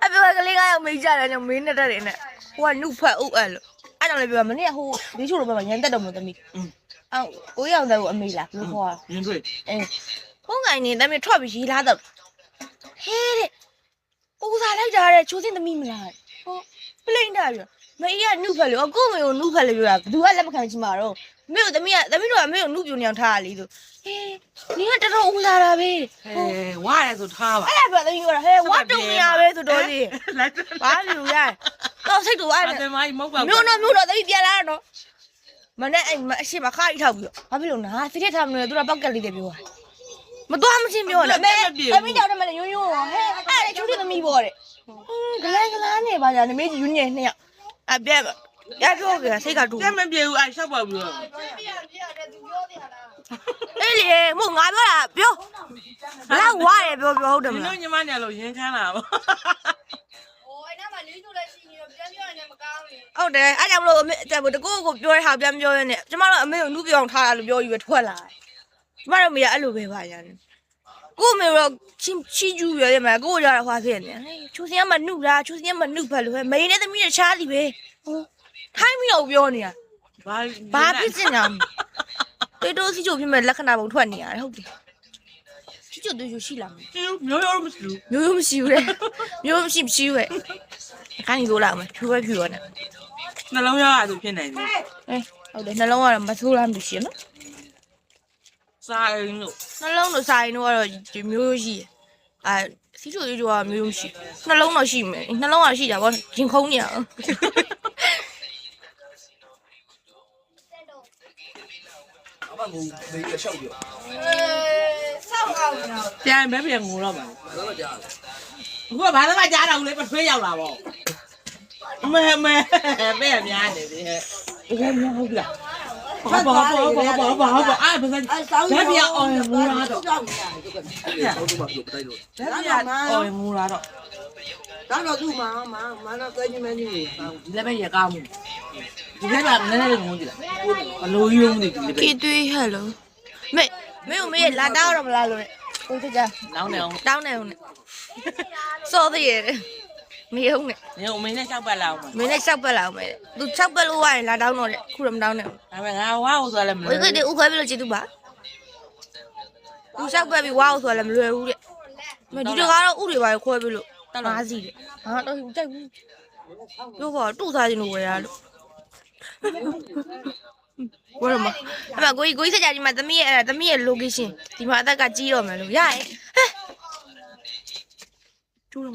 အပြောကလေးကရောက်မေးကြတယ်ညမင်းနဲ့တက်တယ်နဲ့ဟိုကနှုတ်ဖက်ဥအဲ့လို့အဲ့ကြောင့်လည်းပြောမနေ့ကဟိုဒီချို့လိုပဲရန်တက်တော်မသမီးအော်ကိုရောက်တယ်ကိုအမေလားဘလို့ခေါ်ရင်းတွေ့ဖုန်းကိုင်းနေတမီးထွက်ပြီးရေးလာတော့ဟဲတဲ့ဦးစားလိုက်တာတဲ့ချိုးစင်းသမီးမလားဟောပလိန်တာပြောမအေးကနှုတ်ဖက်လို့အခုမေကိုနှုတ်ဖက်လို့ပြောတာဘသူကလက်မခံချင်မှာတော့မေကိုသမီးတို့ကမေကိုနှုတ်ပြူနေအောင်ထားရလေဆိုဟဲနင်ကတော်တော်ဦးစားတာပဲဝါရဲဆိုထားပါအဲ့ဒါပြောသမီးကဟဲဝါတုံနေရပဲဆိုတော့လေဘာလို့ရတော့စိတ်တူအဲ့ဒါမကြီးမဟုတ်ပါဘူးမြို့တော့သမီးပြန်လာတော့မနဲ့အဲ့အရှိမခါရီထောက်ပြီးတော့ဘာဖြစ်လို့နာဖိတက်ထားမလို့သူကပောက်ကက်လေးတွေပြောတာမသွားမချင်းပြောတယ်သမီးကြောက်တယ်မလဲရိုးရိုးဟဲအဲ့ဒါချူတီသမီးပေါ့တဲ့ဂလန်းနေပါကြတယ်မေးယူညင်နှစ်ယောက်အပြက်ရပြောကြစိတ်ကတူပြက်မပြေဘူးအဲ့ရှောက်ပါဘူးအဲ့လေမို့ငါပြောတာပြောလာဝါရပြောဟုတ်တယ်မလားညီမနဲ့လို့ရင်းခမ်းလာပါဟုတ်တယ်အဲ့ကြောင့်မလို့အမေတကူကိုပြောတဲ့ဟာပြန်ပြောရင်းနဲ့ကျမတို့အမေကိုနှုတ်ပြောင်းထားတာလို့ပြောပြီးပဲထွက်လာတယ်ကျမတို့မေကအဲ့လိုပဲပါရတယ်ကိုမေတော့ချီကျူးရရမှာကိုကြရဟွာဖြစ်နေချိုးစင်းကမနှုတ်တာချိုးစင်းကမနှုတ်ဖက်လို့ပဲမိန်းနဲ့သမီးနဲ့ချားစီပဲထိုင်းပြီးတော့ပြောနေတာဘာဖြစ်စင်ညာတေတိုးစီချိုဖြစ်မဲ့လက္ခဏာပုံထွက်နေရတယ်ဟုတ်တယ်စီချိုတို့ရှိလားမျိုးမရှိဘူးမျိုးမရှိဘူးလေမျိုးမရှိဘူးရဲ့ခိုင်းလို့လာမယ်ဖြူပဲဖြူရနဲ့နှလုံးရအောင်ဖြစ်နိုင်တယ်ဟုတ်တယ်နှလုံးကတော့မဆိုးလားမရှိနော်စားရင်လို့နှလုံးတို့စားရင်တော့ဒီမျိုးရှိအဲစီချိုကမျိုးမရှိနှလုံးတော့ရှိမယ်နှလုံးကရှိတာဗောရင်ခုံးနေအောင်အမငူမေးရရှောက်ပြောစောက်အောင်နော်ပြန်ပဲပြန်ငိုတော့ပါဘာလို့ကြားအခုကဘာမှကြားတော့ဘူးလေပထွေးရောက်လာပေါ့မဲပဲအများနေပြီဟဲ့ဘယ်များဟုတ်လားဘာအဲ့ပါစလက်ပြအော်မူလာတော့ဟုတ်တော့မှာလို့တိုက်လို့လက်ပြအော်မူလာတော့တော့သူ့မှာမတော့ကဲကြီးမင်းကြီးဒီလည်းပဲရကောင်းမှုဒီလည်းကနည်းနည်းငုံကြည့်လားဘလို့ယုံနေဒီလည်းပဲကီသွေးဟဲ့လို့မေလာတောင်းတော့မလားလို့ကိုကြတောင်းနေအောင်စောသေးရဲ့မေဟုတ်နဲ့နေအမင်းနဲ့6ပတ်လောက်မင်းနဲ့6ပတ်လောက်မယ်သူ6ပတ်လို့ဝိုင်းလာတောင်းတော့တယ်ခုတော့မတောင်းနဲ့ဒါပေမဲ့ငါဝါဟုတ်ဆိုလည်းမလွယ်ဘူးဒီဥခွဲပြီးလို့ကြည့်သူပါသူ6ပတ်ပြီးဝါဟုတ်ဆိုလည်းမလွယ်ဘူးတဲ့မဒီတော့ကတော့ဥတွေပါခွဲပြီးလို့5စီတဲ့ဟာတော့ကြိုက်ဘူးပြောပါတူစားခြင်းလို့ဝယ်ရလို့ဝယ်မအမကိုကြီးစကြကြီးမှာသမီးရဲ့ location ဒီမှာအသက်ကကြီးတော့မယ်လို့ရရဲ့ဟဲ့ကျူးတော့